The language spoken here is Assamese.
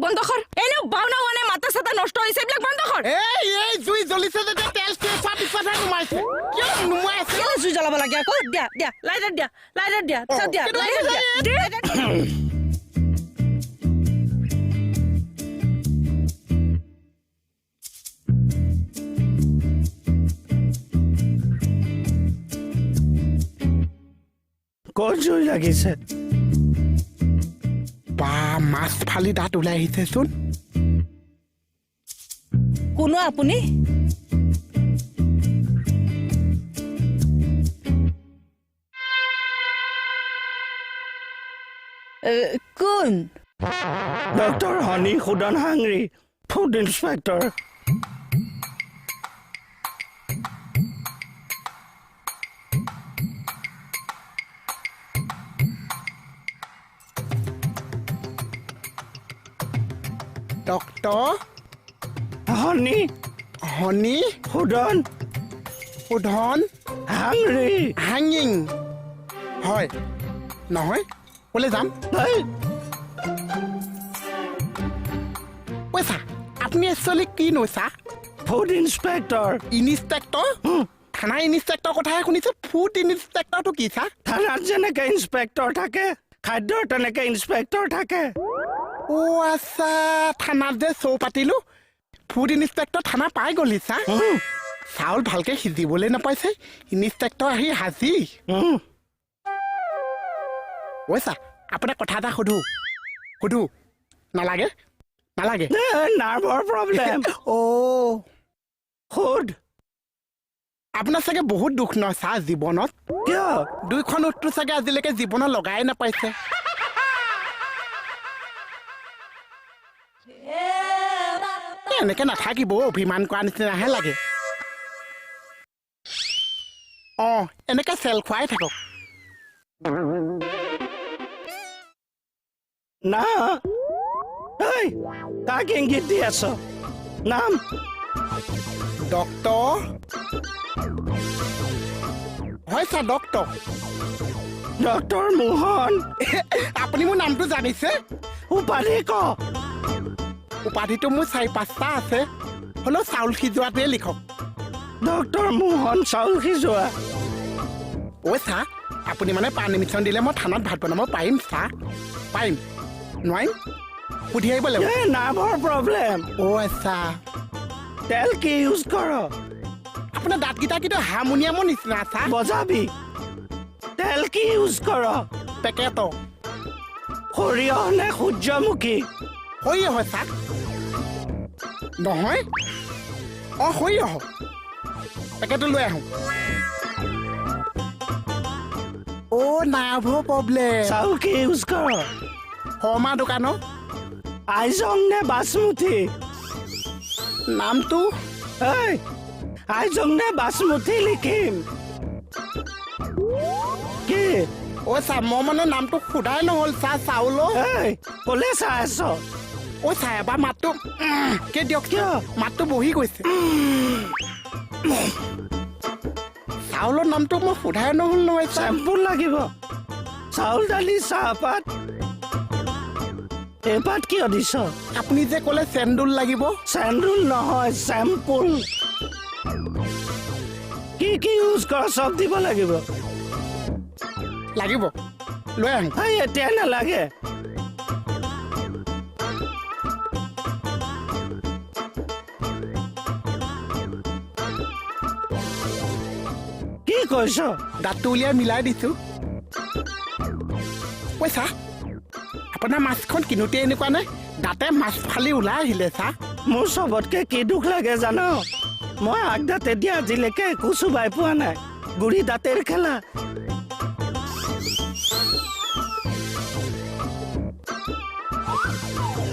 বন্ধ কৰ এনেও বাউনা মানে মাথা চাতা নষ্ট হৈছে এইবিলাক বন্ধ কৰ এই জুই জ্বলিছে যেতিয়া তেল চোৱা পিছতহে নুমাইছে কিয় নুমাই আছে কেলে জুই জ্বলাব লাগে আকৌ দিয়া লাইটাৰ দিয়া চব দিয়া ক'ত জুই লাগিছে বা মাছ ফালি দাঁত ওলাই আহিছেচোন কোনো আপুনি কোন ডক্টৰ হনি সুদন হাংৰি ফুড ইন্সপেক্টৰ ডক্টৰ হনি হনি সুদন সুধন হাংৰি হাঙিং হয় নহয় ক'লে যাম এই, পইচা আপুনি একচুৱেলি কি নৈছা ফুড ইন্সপেক্টৰ ইনস্পেক্টৰ থানা ইনস্পেক্টৰ কথাহে শুনিছোঁ ফুড ইনস্পেক্টৰটো কি চা থানাত যেনেকে ইন্সপেক্টৰ থাকে খাদ্যৰ তেনেকে ইন্সপেক্টৰ থাকে অ' আচ্ছা থানাত যে চৌ পাতিলোঁ ফুড ইনস্পেক্টৰ থানা পাই গ'লি চা চাউল ভালকৈ সিজিবলৈ নাপাইছে ইনস্পেক্টৰ আহি হাজি ঐ চা আপোনাক কথা এটা সুধো নালাগে নাৰ্ভৰ প্ৰব্লেম অ' সুদ আপোনাৰ চাগে বহুত দুখ ন চা জীৱনত কিয় দুইখন উঠটো চাগে আজিলৈকে জীৱনত লগাই নাপাইছে এনেকে নাথাকিব অভিমান কৰা নিচিনাহে লাগে অঁ এনেকে চেল খুৱাই থাকক না এই কাক ইংগিত দি আছ নাম ডক্টৰ হয় ছাৰ ডক্টৰ ডক্টৰ মোহন আপুনি মোৰ নামটো জানিছে উপাধি ক উপাধিটো মোৰ 4-5টা আছে হ'লেও চাউল সিজোৱাটোৱে লিখক ডক্টৰ মোহন চাউল সিজোৱা ঐ ছাৰ আপুনি মানে পাৰ্মিশ্যন দিলে মই থানাত ভাত বনাব পাৰিম ছাৰ পাৰিম নোৱাৰিম সুধি আহিব লাগিব এই নাৰ্ভৰ প্ৰব্লেম অ' আচ্ছা তেল কি ইউজ কৰ আপোনাৰ দাঁতকেইটা কিন্তু হাৰমনিয়ামৰ নিচিনা ছাৰ বজাবি তেল কি ইউজ কৰ পেকেটৰ সৰিয়হ নে সূৰ্যমুখী সৰিয়হ হয় ছাৰ নহয় অঁ সৰিয়হ পেকেটটো লৈ আহোঁ অ' নাৰ্ভৰ প্ৰব্লেম চাউল কি ইউজ কৰ শৰ্মা দোকানৰ আইজং নে বাসমুঠি নামটো এই আইজং নে বাসমুঠি লিখিম কি অ' ছাৰ মই মানে নামটো সোধাই নহ'ল ছাৰ চাউলৰ এই ক'লে চাই আছ অ' ছাৰ এবাৰ মাতটো কে দিয়ক কিয় মাতটো বহি গৈছে চাউলৰ নামটো মই সোধাই নহ'ল নহয় ছাৰ চেম্পুল লাগিব চাউল দালি চাহপাত এইপাত কিয় দিছ আপুনি যে ক'লে চেন্দুল লাগিব চেন্দুল নহয় চেম্পুল কি কি ইউজ কৰ চব দিব লাগিব লাগিব লৈ আহোঁ এই এতিয়া নালাগে কি কৈছ দাঁতটো উলিয়াই মিলাই দিছোঁ ঐ ছাৰ আপোনাৰ মাছখন কিনোতে এনেকুৱা নে দাঁতে মাছ ফালি ওলাই আহিলে ছাৰ মোৰ চবতকে কি দুখ লাগে জানো মই আগদাঁতে দিয়া আজিলৈকে একো চুবাই পোৱা নাই গুৰি দাঁতেৰ খেলা